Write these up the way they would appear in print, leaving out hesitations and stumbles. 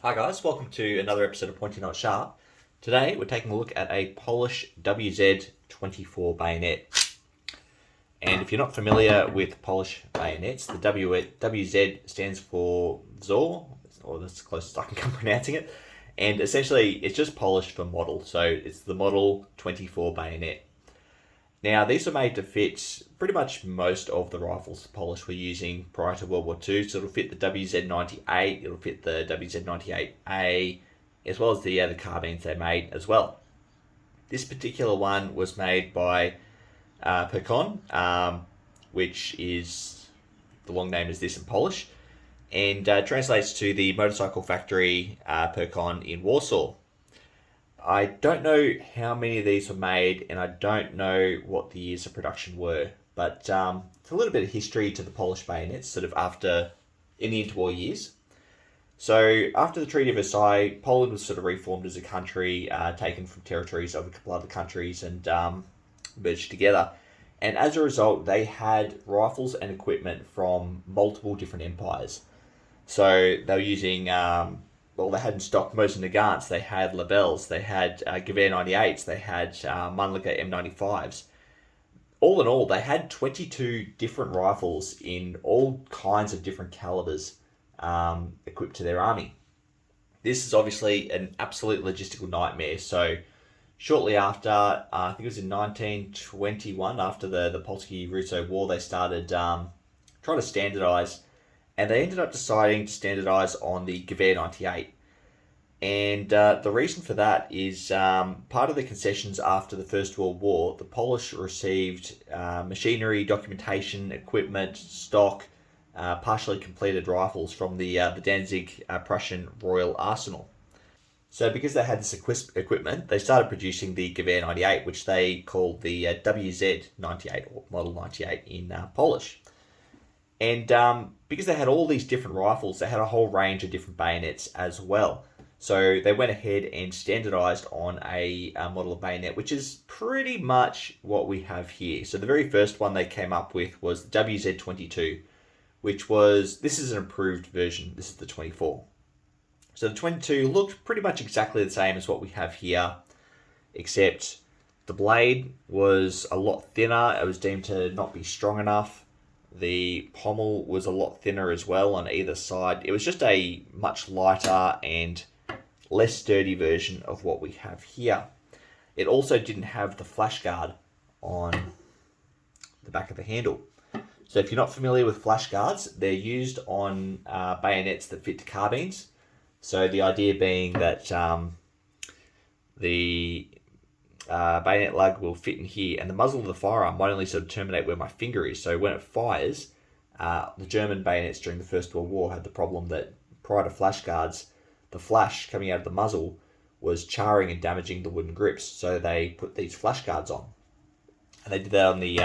Hi guys, welcome to another episode of Pointy Not Sharp. Today we're taking a look at a Polish WZ24 bayonet. And if you're not familiar with Polish bayonets, the WZ stands for Zor, or that's the closest I can come pronouncing it. And essentially it's just Polish for model, so it's the Model 24 bayonet. Now, these were made to fit pretty much most of the rifles the Polish were using prior to World War II. So it'll fit the WZ98, it'll fit the WZ98A, as well as the carbines they made as well. This particular one was made by Perkon, which is, the long name is this in Polish, and translates to the motorcycle factory Perkon in Warsaw. I don't know how many of these were made, and I don't know what the years of production were, but it's a little bit of history to the Polish bayonets, sort of in the interwar years. So after the Treaty of Versailles, Poland was sort of reformed as a country, taken from territories of a couple other countries and merged together. And as a result, they had rifles and equipment from multiple different empires. So they were using they had in stock Mauser Nagants, they had Lebels, they had Gewehr 98s, they had Mannlicher M95s. All in all, they had 22 different rifles in all kinds of different calibers equipped to their army. This is obviously an absolute logistical nightmare. So shortly after, I think it was in 1921, after the Polski-Russo War, they started trying to standardise, and they ended up deciding to standardise on the Gewehr 98. And the reason for that is part of the concessions after the First World War, the Polish received machinery, documentation, equipment, stock, partially completed rifles from the Danzig Prussian Royal Arsenal. So because they had this equipment, they started producing the Gewehr 98, which they called the WZ98 or Model 98 in Polish. And because they had all these different rifles, they had a whole range of different bayonets as well. So they went ahead and standardized on a model of bayonet, which is pretty much what we have here. So the very first one they came up with was the WZ22, this is an improved version. This is the 24. So the 22 looked pretty much exactly the same as what we have here, except the blade was a lot thinner. It was deemed to not be strong enough. The pommel was a lot thinner as well on either side. It was just a much lighter and less sturdy version of what we have here. It also didn't have the flash guard on the back of the handle. So if you're not familiar with flash guards, they're used on bayonets that fit to carbines. So the idea being that the bayonet lug will fit in here, and the muzzle of the firearm might only sort of terminate where my finger is. So when it fires, the German bayonets during the First World War had the problem that prior to flash guards, the flash coming out of the muzzle was charring and damaging the wooden grips. So they put these flash guards on, and they did that on the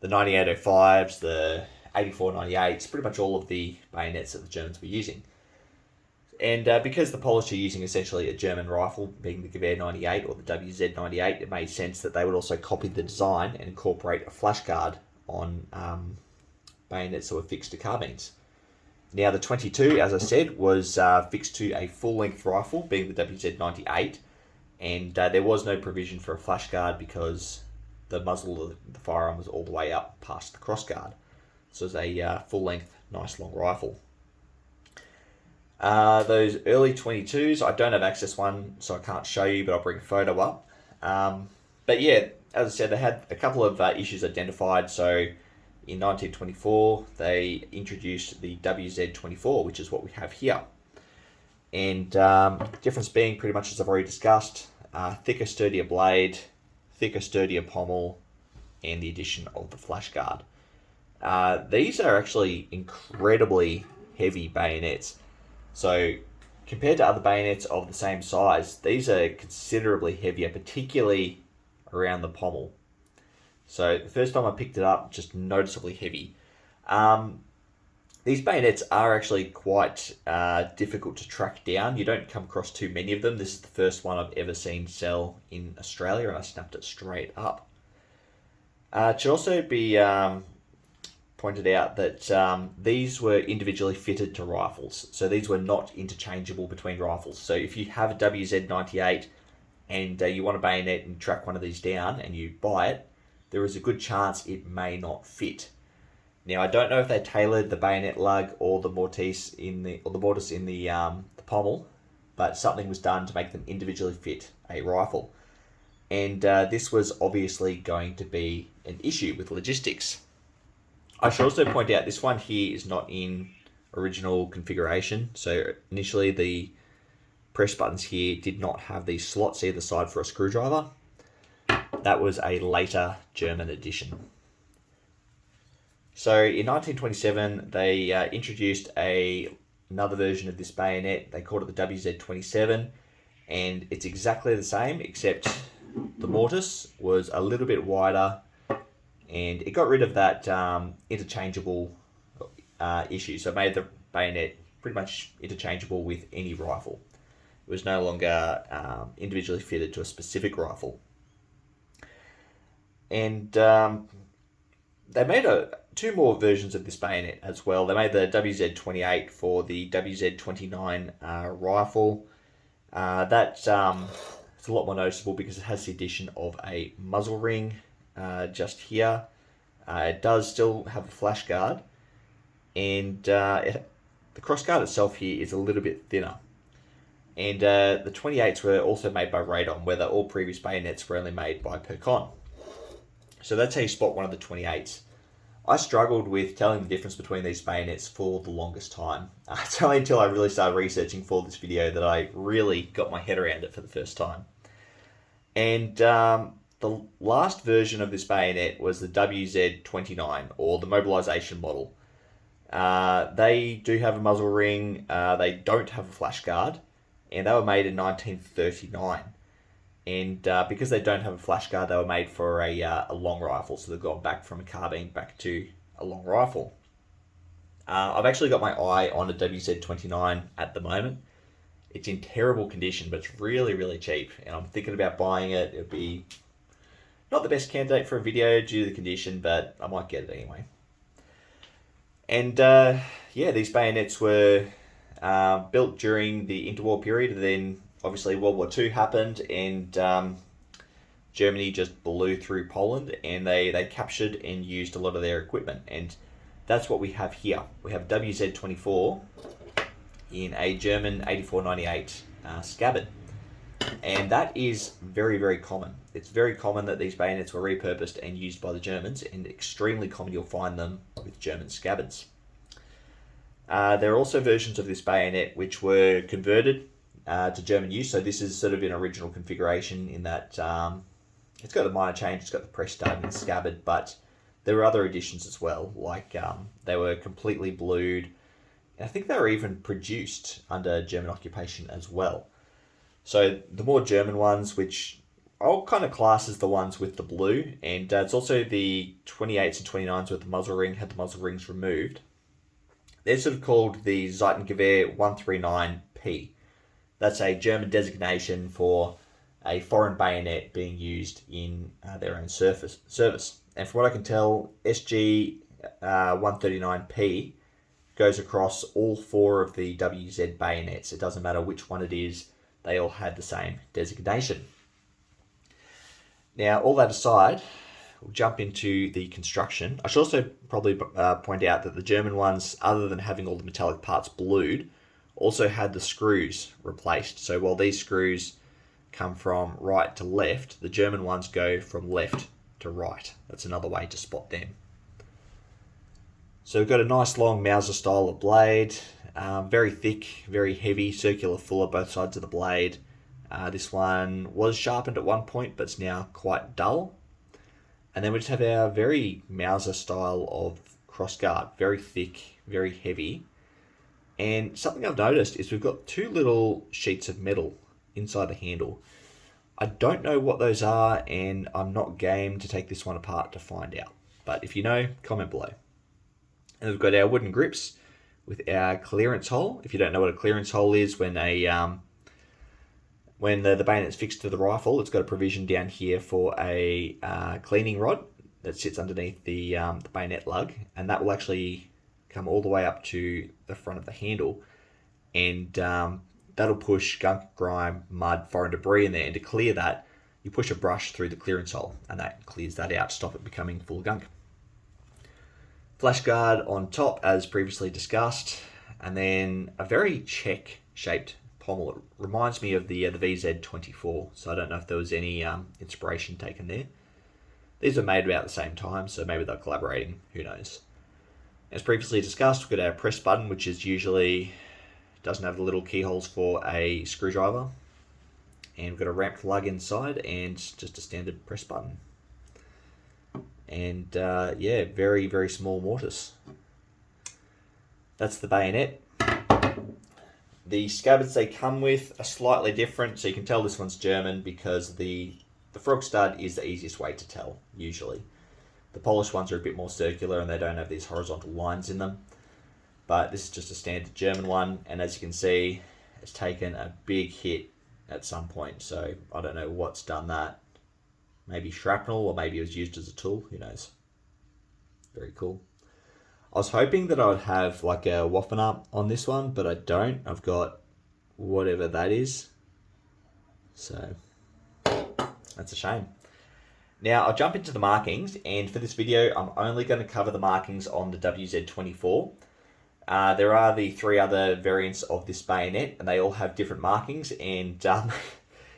9805s, the 8498s, pretty much all of the bayonets that the Germans were using. And because the Polish are using essentially a German rifle, being the Gewehr 98 or the WZ98, it made sense that they would also copy the design and incorporate a flash guard on bayonets that were fixed to carbines. Now the 22, as I said, was fixed to a full-length rifle, being the WZ98, and there was no provision for a flash guard because the muzzle of the firearm was all the way up past the crossguard. So it was a full-length, nice long rifle. Those early 22s, I don't have access one, so I can't show you, but I'll bring a photo up. But yeah, as I said, they had a couple of issues identified. So in 1924, they introduced the WZ24, which is what we have here. And difference being pretty much as I've already discussed, thicker, sturdier blade, thicker, sturdier pommel, and the addition of the flash guard. These are actually incredibly heavy bayonets. So compared to other bayonets of the same size, these are considerably heavier, particularly around the pommel. So the first time I picked it up, just noticeably heavy. These bayonets are actually quite difficult to track down. You don't come across too many of them. This is the first one I've ever seen sell in Australia, and I snapped it straight up. It should also be pointed out that these were individually fitted to rifles. So these were not interchangeable between rifles. So if you have a WZ98 and you want a bayonet and track one of these down and you buy it, there is a good chance it may not fit. Now, I don't know if they tailored the bayonet lug or the mortise in the pommel, but something was done to make them individually fit a rifle. And this was obviously going to be an issue with logistics. I should also point out this one here is not in original configuration. So initially the press buttons here did not have these slots either side for a screwdriver. That was a later German addition. So in 1927, they introduced another version of this bayonet. They called it the WZ27, and it's exactly the same, except the mortise was a little bit wider, and it got rid of that interchangeable issue. So it made the bayonet pretty much interchangeable with any rifle. It was no longer individually fitted to a specific rifle. And they made two more versions of this bayonet as well. They made the WZ28 for the WZ29 rifle. That's a lot more noticeable because it has the addition of a muzzle ring just here. It does still have a flash guard, and the cross guard itself here is a little bit thinner. And the 28s were also made by Radon, where all previous bayonets were only made by Percon. So that's how you spot one of the 28s. I struggled with telling the difference between these bayonets for the longest time. It's only until I really started researching for this video that I really got my head around it for the first time. And the last version of this bayonet was the WZ29, or the mobilization model. They do have a muzzle ring, they don't have a flash guard, and they were made in 1939. And because they don't have a flash guard, they were made for a long rifle, so they've gone back from a carbine back to a long rifle. I've actually got my eye on a WZ29 at the moment. It's in terrible condition, but it's really, really cheap, and I'm thinking about buying it. It'll be not the best candidate for a video due to the condition, but I might get it anyway. And yeah, these bayonets were built during the interwar period, and then obviously World War II happened, and Germany just blew through Poland, and they captured and used a lot of their equipment. And that's what we have here. We have WZ24 in a German 8498 scabbard. And that is very, very common. It's very common that these bayonets were repurposed and used by the Germans, and extremely common you'll find them with German scabbards. There are also versions of this bayonet which were converted to German use. So this is sort of in original configuration in that it's got a minor change, it's got the press stud and the scabbard, but there were other additions as well, like they were completely blued. And I think they were even produced under German occupation as well. So the more German ones, which I'll kind of class as the ones with the blue, and it's also the 28s and 29s with the muzzle ring, had the muzzle rings removed. They're sort of called the Zeitengewehr 139P. That's a German designation for a foreign bayonet being used in their own service. And from what I can tell, SG 139P goes across all four of the WZ bayonets. It doesn't matter which one it is, they all had the same designation. Now, all that aside, we'll jump into the construction. I should also probably point out that the German ones, other than having all the metallic parts blued, also had the screws replaced. So while these screws come from right to left, the German ones go from left to right. That's another way to spot them. So we've got a nice long Mauser style of blade, very thick, very heavy, circular fuller both sides of the blade. This one was sharpened at one point, but it's now quite dull. And then we just have our very Mauser style of crossguard, very thick, very heavy. And something I've noticed is we've got two little sheets of metal inside the handle. I don't know what those are, and I'm not game to take this one apart to find out. But if you know, comment below. And we've got our wooden grips with our clearance hole. If you don't know what a clearance hole is, when the bayonet's fixed to the rifle, it's got a provision down here for a cleaning rod that sits underneath the bayonet lug, and that will actually come all the way up to the front of the handle, and that'll push gunk, grime, mud, foreign debris in there, and to clear that, you push a brush through the clearance hole, and that clears that out to stop it becoming full of gunk. Flash guard on top, as previously discussed, and then a very check-shaped pommel. It reminds me of the WZ24, so I don't know if there was any inspiration taken there. These were made about the same time, so maybe they're collaborating, who knows. As previously discussed, we've got our press button, which is usually doesn't have the little keyholes for a screwdriver. And we've got a ramped lug inside and just a standard press button. And yeah, very, very small mortise. That's the bayonet. The scabbards they come with are slightly different, so you can tell this one's German because the frog stud is the easiest way to tell, usually. The Polish ones are a bit more circular and they don't have these horizontal lines in them. But this is just a standard German one, and as you can see, it's taken a big hit at some point, so I don't know what's done that. Maybe shrapnel, or maybe it was used as a tool, who knows. Very cool. I was hoping that I would have like a Waffener on this one, but I don't. I've got whatever that is. So that's a shame. Now I'll jump into the markings, and for this video I'm only going to cover the markings on the WZ24. There are the 3 other variants of this bayonet, and they all have different markings, and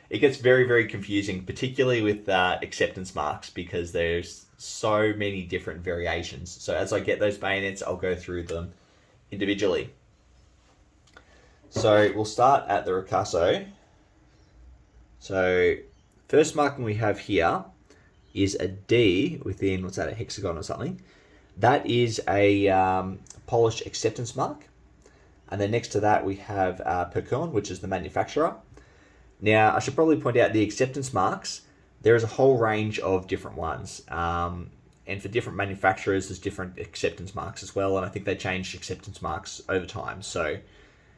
it gets very, very confusing, particularly with acceptance marks, because there's so many different variations. So as I get those bayonets, I'll go through them individually. So we'll start at the ricasso. So first marking we have here is a D within, what's that, a hexagon or something. That is a Polish acceptance mark. And then next to that we have Perkon, which is the manufacturer. Now, I should probably point out the acceptance marks. There is a whole range of different ones. And for different manufacturers, there's different acceptance marks as well. And I think they changed acceptance marks over time. So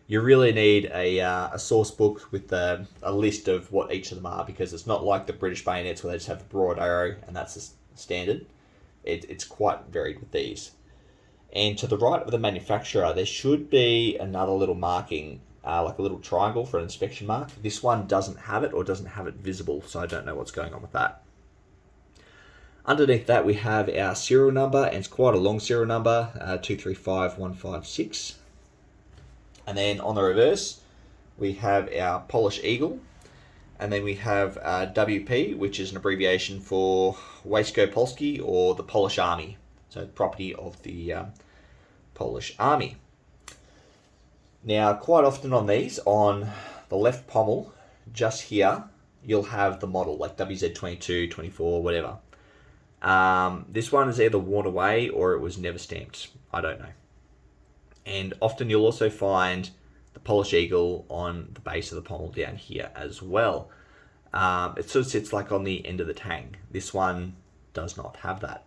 you really need a source book with a list of what each of them are, because it's not like the British bayonets where they just have the broad arrow and that's the standard. It's quite varied with these. And to the right of the manufacturer, there should be another little marking, like a little triangle for an inspection mark. This one doesn't have it, or doesn't have it visible, so I don't know what's going on with that. Underneath that we have our serial number, and it's quite a long serial number, 235156. And then on the reverse, we have our Polish Eagle, and then we have WP, which is an abbreviation for Wojsko Polskie, or the Polish Army, so property of the Polish Army. Now, quite often on these, on the left pommel, just here, you'll have the model, like WZ22, 24, whatever. This one is either worn away or it was never stamped. I don't know. And often you'll also find the Polish Eagle on the base of the pommel down here as well. It sort of sits like on the end of the tang. This one does not have that.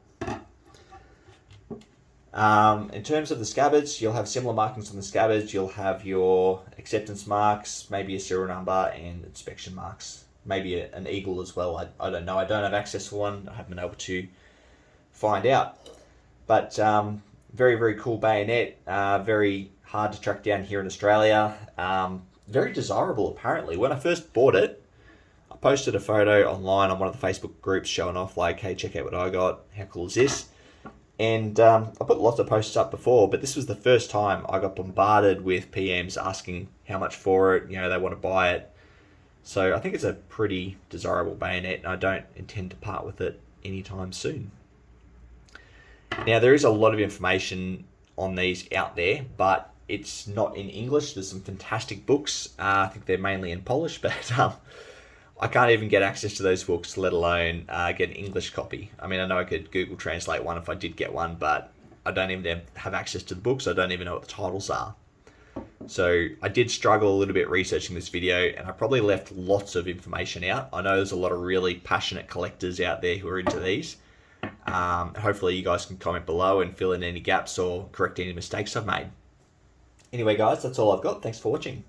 In terms of the scabbards, you'll have similar markings on the scabbards. You'll have your acceptance marks, maybe a serial number, and inspection marks. Maybe an eagle as well. I don't know. I don't have access to one. I haven't been able to find out. But very, very cool bayonet. Very hard to track down here in Australia. Very desirable, apparently. When I first bought it, I posted a photo online on one of the Facebook groups showing off, like, hey, check out what I got. How cool is this? And I put lots of posts up before, but this was the first time I got bombarded with PMs asking how much for it. You know, they want to buy it. So I think it's a pretty desirable bayonet, and I don't intend to part with it anytime soon. Now, there is a lot of information on these out there, but it's not in English. There's some fantastic books. I think they're mainly in Polish, but I can't even get access to those books, let alone get an English copy. I mean, I know I could Google Translate one if I did get one, but I don't even have access to the books. I don't even know what the titles are. So I did struggle a little bit researching this video, and I probably left lots of information out. I know there's a lot of really passionate collectors out there who are into these. Hopefully you guys can comment below and fill in any gaps or correct any mistakes I've made. Anyway, guys, that's all I've got. Thanks for watching.